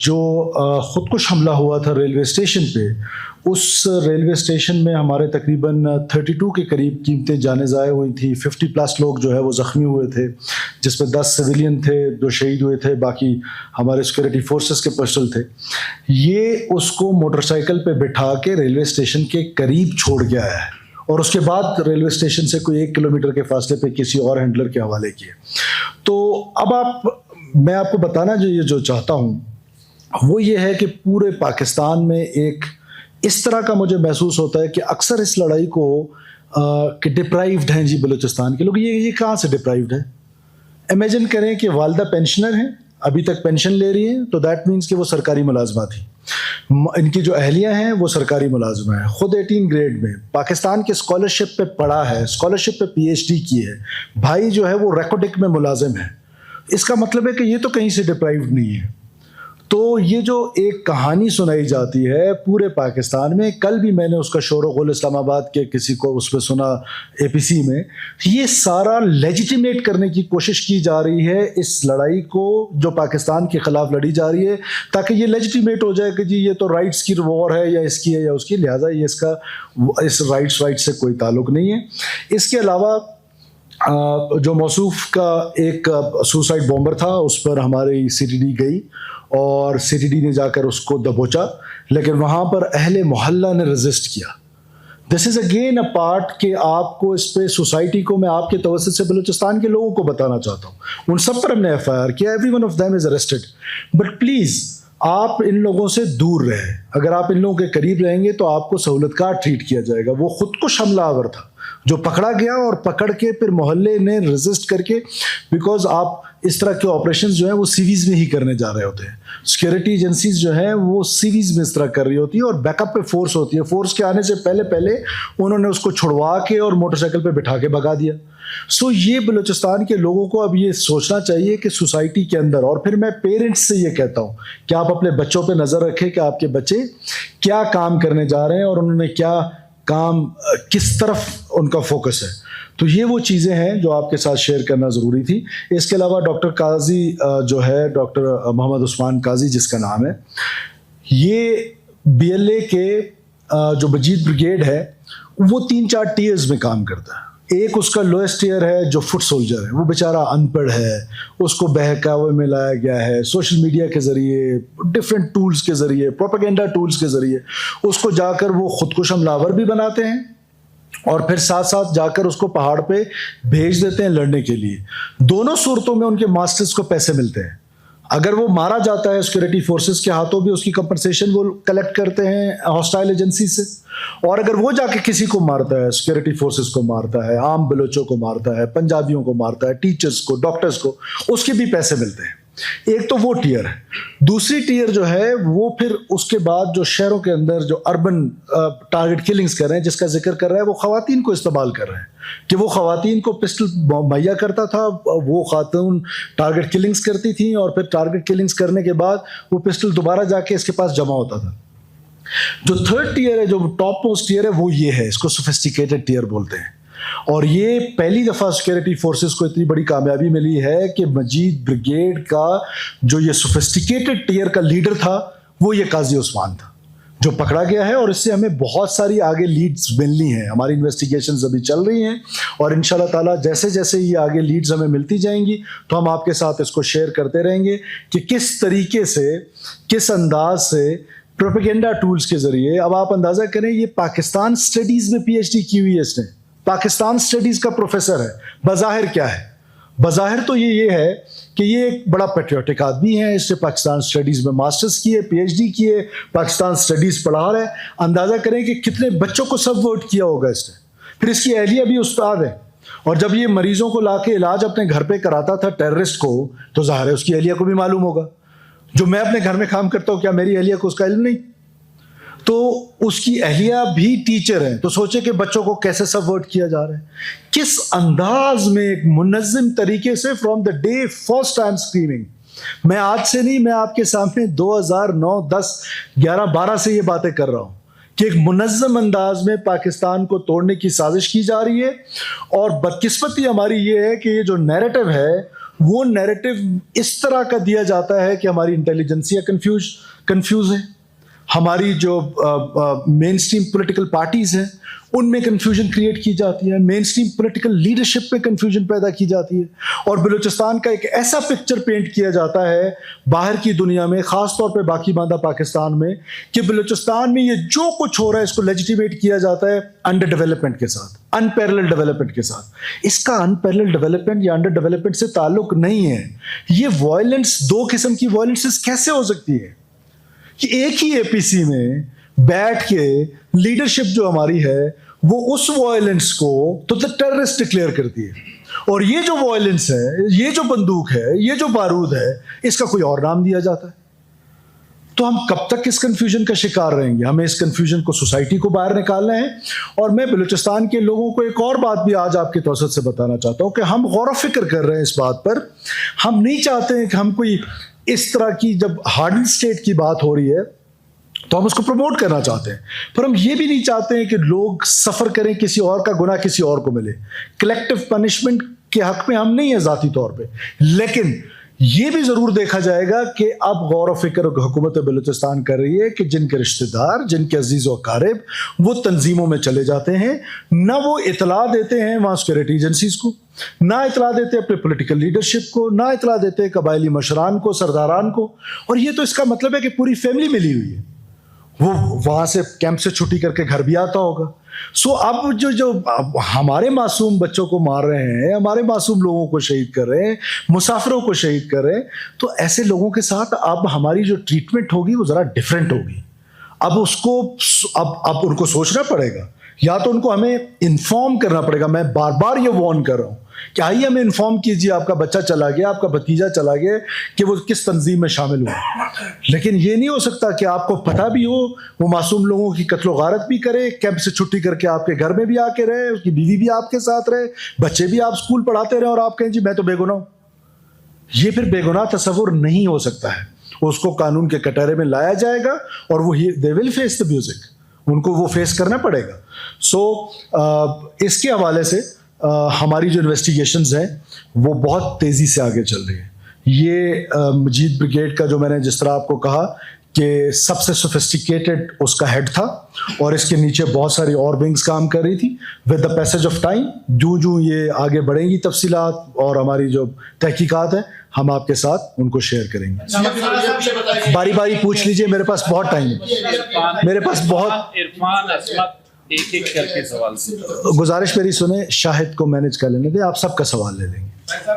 جو خودکش حملہ ہوا تھا ریلوے اسٹیشن پہ، اس ریلوے اسٹیشن میں ہمارے تقریباً 32 کے قریب قیمتیں جانیں ضائع ہوئی تھیں، 50+ لوگ جو ہے وہ زخمی ہوئے تھے، جس میں 10 سویلین تھے، 2 شہید ہوئے تھے، باقی ہمارے سیکورٹی فورسز کے پرسنل تھے۔ یہ اس کو موٹر سائیکل پہ بٹھا کے ریلوے اسٹیشن کے قریب چھوڑ کے آیا ہے، اور اس کے بعد ریلوے اسٹیشن سے کوئی 1 کلومیٹر کے فاصلے پہ کسی اور ہینڈلر کے حوالے کیے۔ تو اب میں آپ کو بتانا جو چاہتا ہوں وہ یہ ہے کہ پورے پاکستان میں ایک اس طرح کا مجھے محسوس ہوتا ہے کہ اکثر اس لڑائی کو کہ ڈپرائیوڈ ہیں جی بلوچستان کے لوگ، یہ کہاں سے ڈپرائیوڈ ہے؟ امیجن کریں کہ والدہ پینشنر ہیں، ابھی تک پینشن لے رہی ہیں، تو دیٹ مینس کہ وہ سرکاری ملازمہ تھی، ان کی جو اہلیہ ہیں وہ سرکاری ملازمہ ہیں، خود 18 گریڈ میں پاکستان کے اسکالرشپ پہ پڑھا ہے، اسکالرشپ پہ PhD کی ہے، بھائی جو ہے وہ ریکوڈک میں ملازم ہے۔ اس کا مطلب ہے کہ یہ تو کہیں سے ڈپرائیوڈ نہیں ہے۔ تو یہ جو ایک کہانی سنائی جاتی ہے پورے پاکستان میں، کل بھی میں نے اس کا شور و غل اسلام آباد کے کسی کو اس پہ سنا APC میں، یہ سارا لیجیٹیمیٹ کرنے کی کوشش کی جا رہی ہے اس لڑائی کو جو پاکستان کے خلاف لڑی جا رہی ہے، تاکہ یہ لیجیٹیمیٹ ہو جائے کہ جی یہ تو رائٹس کی وار ہے، یا اس کی ہے یا اس کی، لہٰذا یہ اس رائٹس سے کوئی تعلق نہیں ہے۔ اس کے علاوہ جو موصوف کا ایک سوسائڈ بامبر تھا، اس پر ہماری CTD گئی اور CTD نے جا کر اس کو دبوچا، لیکن وہاں پر اہل محلہ نے ریزسٹ کیا۔ دس از اگین اے پارٹ کہ آپ کو اس پہ سوسائٹی کو میں آپ کے توسط سے بلوچستان کے لوگوں کو بتانا چاہتا ہوں، ان سب پر ہم نے FIR کیا، every one of them is arrested, but please آپ ان لوگوں سے دور رہیں۔ اگر آپ ان لوگوں کے قریب رہیں گے تو آپ کو سہولت کار ٹریٹ کیا جائے گا۔ وہ خودکش حملہ آور تھا جو پکڑا گیا، اور پکڑ کے پھر محلے نے ریزسٹ کر کے، بیکاز آپ اس طرح کے آپریشنز جو ہیں وہ سیویز میں ہی کرنے جا رہے ہوتے ہیں، سیکورٹی ایجنسیز جو ہیں وہ سیویز میں اس طرح کر رہی ہوتی ہیں، اور بیک اپ پہ فورس ہوتی ہے، فورس کے آنے سے پہلے انہوں نے اس کو چھڑوا کے اور موٹر سائیکل پہ بٹھا کے بھگا دیا۔ سو یہ بلوچستان کے لوگوں کو اب یہ سوچنا چاہیے کہ سوسائٹی کے اندر، اور پھر میں پیرنٹس سے یہ کہتا ہوں کہ آپ اپنے بچوں پہ نظر رکھیں کہ آپ کے بچے کیا کام کرنے جا رہے ہیں اور انہوں نے کیا کام، کس طرف ان کا فوکس ہے۔ تو یہ وہ چیزیں ہیں جو آپ کے ساتھ شیئر کرنا ضروری تھی۔ اس کے علاوہ ڈاکٹر قاضی جو ہے، ڈاکٹر محمد عثمان قاضی جس کا نام ہے، یہ BLA کے جو مجید بریگیڈ ہے وہ 3-4 ٹیئرز میں کام کرتا ہے۔ ایک اس کا لوئسٹ ٹیئر ہے جو فٹ سولجر ہے، وہ بیچارہ ان پڑھ ہے، اس کو بہکاوے میں لایا گیا ہے، سوشل میڈیا کے ذریعے، ڈفرینٹ ٹولز کے ذریعے، پروپیگنڈا ٹولز کے ذریعے اس کو جا کر وہ خودکش حملہ آور بھی بناتے ہیں، اور پھر ساتھ ساتھ جا کر اس کو پہاڑ پہ بھیج دیتے ہیں لڑنے کے لیے۔ دونوں صورتوں میں ان کے ماسٹرز کو پیسے ملتے ہیں۔ اگر وہ مارا جاتا ہے سیکورٹی فورسز کے ہاتھوں بھی اس کی کمپنسیشن وہ کلیکٹ کرتے ہیں ہاسٹائل ایجنسی سے، اور اگر وہ جا کے کسی کو مارتا ہے، سیکورٹی فورسز کو مارتا ہے، عام بلوچوں کو مارتا ہے، پنجابیوں کو مارتا ہے، ٹیچرز کو، ڈاکٹرز کو، اس کے بھی پیسے ملتے ہیں۔ ایک تو وہ ٹیئر ہے۔ دوسری ٹیئر جو ہے وہ پھر اس کے بعد جو شہروں کے اندر جو اربن ٹارگٹ کلنگز کر رہے ہیں، جس کا ذکر کر رہا ہے، وہ خواتین کو استعمال کر رہے ہیں کہ وہ خواتین کو پسٹل مہیا کرتا تھا، وہ خاتون ٹارگٹ کلنگز کرتی تھیں، اور پھر ٹارگٹ کلنگز کرنے کے بعد وہ پسٹل دوبارہ جا کے اس کے پاس جمع ہوتا تھا۔ جو تھرڈ ٹیئر ہے، جو ٹاپ موسٹ ٹیئر ہے، وہ یہ ہے، اس کو سوفسٹیکیٹڈ ٹیئر بولتے ہیں، اور یہ پہلی دفعہ سیکورٹی فورسز کو اتنی بڑی کامیابی ملی ہے کہ مجید بریگیڈ کا جو یہ سوفسٹیکیٹڈ ٹیئر کا لیڈر تھا وہ یہ قاضی عثمان تھا جو پکڑا گیا ہے، اور اس سے ہمیں بہت ساری آگے لیڈز ملنی ہیں۔ ہماری انویسٹیگیشنز ابھی چل رہی ہیں، اور انشاءاللہ تعالیٰ جیسے جیسے یہ آگے لیڈز ہمیں ملتی جائیں گی تو ہم آپ کے ساتھ اس کو شیئر کرتے رہیں گے کہ کس طریقے سے، کس انداز سے پروپیگنڈا ٹولز کے ذریعے۔ اب آپ اندازہ کریں، یہ پاکستان اسٹڈیز میں PhD کی ہوئی ہے، اس نے پاکستان اسٹڈیز کا پروفیسر ہے۔ بظاہر کیا ہے؟ بظاہر تو یہ ہے کہ یہ ایک بڑا پیٹریوٹک آدمی ہے، اس نے پاکستان اسٹڈیز میں ماسٹرز کیے، PhD کیے، پاکستان اسٹڈیز پڑھا رہا ہے۔ اندازہ کریں کہ کتنے بچوں کو سب ووٹ کیا ہوگا اس نے۔ پھر اس کی اہلیہ بھی استاد ہے، اور جب یہ مریضوں کو لا کے علاج اپنے گھر پہ کراتا تھا ٹیررسٹ کو، تو ظاہر ہے اس کی اہلیہ کو بھی معلوم ہوگا۔ جو میں اپنے گھر میں کام کرتا ہوں، کیا میری اہلیہ کو اس کا علم نہیں؟ تو اس کی اہلیہ بھی ٹیچر ہیں، تو سوچے کہ بچوں کو کیسے سبورٹ کیا جا رہا ہے، کس انداز میں ایک منظم طریقے سے from the day first I am screaming. میں آج سے نہیں، میں آپ کے سامنے 2009، 10، 11، 12 سے یہ باتیں کر رہا ہوں کہ ایک منظم انداز میں پاکستان کو توڑنے کی سازش کی جا رہی ہے، اور بدقسمتی ہماری یہ ہے کہ یہ جو نیریٹو ہے وہ نیریٹو اس طرح کا دیا جاتا ہے کہ ہماری انٹیلیجنسیا کنفیوز ہے, ہماری جو مین اسٹریم پولیٹیکل پارٹیز ہیں ان میں کنفیوژن کریٹ کی جاتی ہے, مین اسٹریم پولیٹیکل لیڈرشپ میں کنفیوژن پیدا کی جاتی ہے, اور بلوچستان کا ایک ایسا پکچر پینٹ کیا جاتا ہے باہر کی دنیا میں, خاص طور پہ باقی ماندہ پاکستان میں, کہ بلوچستان میں یہ جو کچھ ہو رہا ہے اس کو لیجیٹیمیٹ کیا جاتا ہے انڈر ڈیولپمنٹ کے ساتھ, ان پیرلل ڈیولپمنٹ کے ساتھ. اس کا ان پیرلل ڈیولپمنٹ یا انڈر ڈیولپمنٹ سے تعلق نہیں ہے. یہ وائلنس, دو قسم کی وائلنسز کیسے ہو سکتی ہے کہ ایک ہی اے پی سی میں بیٹھ کے لیڈرشپ جو ہماری ہے وہ اس وائلنس کو تو ٹیررسٹ ڈکلیئر کرتی ہے, اور یہ جو وائلنس ہے, یہ جو بندوق ہے, یہ جو بارود ہے, اس کا کوئی اور نام دیا جاتا ہے. تو ہم کب تک اس کنفیوژن کا شکار رہیں گے؟ ہمیں اس کنفیوژن کو سوسائٹی کو باہر نکالنا ہے. اور میں بلوچستان کے لوگوں کو ایک اور بات بھی آج آپ کی توسط سے بتانا چاہتا ہوں کہ ہم غور و فکر کر رہے ہیں اس بات پر. ہم نہیں چاہتے ہیں کہ ہم کوئی اس طرح کی, جب ہارڈن اسٹیٹ کی بات ہو رہی ہے تو ہم اس کو پروموٹ کرنا چاہتے ہیں, پر ہم یہ بھی نہیں چاہتے ہیں کہ لوگ سفر کریں, کسی اور کا گناہ کسی اور کو ملے. کلیکٹیو پنشمنٹ کے حق میں ہم نہیں ہیں ذاتی طور پہ, لیکن یہ بھی ضرور دیکھا جائے گا کہ اب غور و فکر حکومت بلوچستان کر رہی ہے کہ جن کے رشتہ دار, جن کے عزیز و اقارب وہ تنظیموں میں چلے جاتے ہیں, نہ وہ اطلاع دیتے ہیں وہاں سیکورٹی ایجنسیز کو, نہ اطلاع دیتے اپنے پولیٹیکل لیڈرشپ کو, نہ اطلاع دیتے قبائلی مشران کو, سرداران کو. اور یہ تو اس کا مطلب ہے کہ پوری فیملی ملی ہوئی ہے, وہ وہاں سے کیمپ سے چھٹی کر کے گھر بھی آتا ہوگا. سو اب جو ہمارے معصوم بچوں کو مار رہے ہیں, ہمارے معصوم لوگوں کو شہید کر رہے ہیں, مسافروں کو شہید کر رہے ہیں, تو ایسے لوگوں کے ساتھ اب ہماری جو ٹریٹمنٹ ہوگی وہ ذرا ڈفرینٹ ہوگی. اب اس کو اب ان کو سوچنا پڑے گا, یا تو ان کو ہمیں انفارم کرنا پڑے گا. میں بار بار یہ وارن کر رہا ہوں کہ آئیے ہمیں انفارم کیجیے, آپ کا بچہ چلا گیا, آپ کا بھتیجا چلا گیا, کہ وہ کس تنظیم میں شامل ہوا. لیکن یہ نہیں ہو سکتا کہ آپ کو پتہ بھی ہو, وہ معصوم لوگوں کی قتل و غارت بھی کرے, کیمپ سے چھٹی کر کے آپ کے گھر میں بھی آ کے رہے, اس کی بیوی بھی آپ کے ساتھ رہے, بچے بھی آپ اسکول پڑھاتے رہے, اور آپ کہیں جی میں تو بے گناہ ہوں. یہ پھر بے گناہ تصور نہیں ہو سکتا ہے. اس کو قانون کے کٹہرے میں لایا جائے گا, اور وہ دے ول فیس دا میوزک, ان کو وہ فیس کرنا پڑے گا. سو اس کے حوالے سے ہماری جو انویسٹیگیشنز ہیں وہ بہت تیزی سے آگے چل رہی ہیں. یہ مجید بریگیڈ کا جو میں نے جس طرح آپ کو کہا کہ سب سے سوفسٹیکیٹڈ اس کا ہیڈ تھا, اور اس کے نیچے بہت ساری اور ونگز کام کر رہی تھی. With the passage of time, جو یہ آگے بڑھیں گی تفصیلات اور ہماری جو تحقیقات ہیں, ہم آپ کے ساتھ ان کو شیئر کریں گے. باری باری پوچھ لیجئے, میرے پاس بہت ٹائم ہے, میرے پاس بہت. ایک ایک کر کے سوال. گزارش میری سنیں, شاہد کو مینج کر لینے دیں, آپ سب کا سوال لے لیں گے.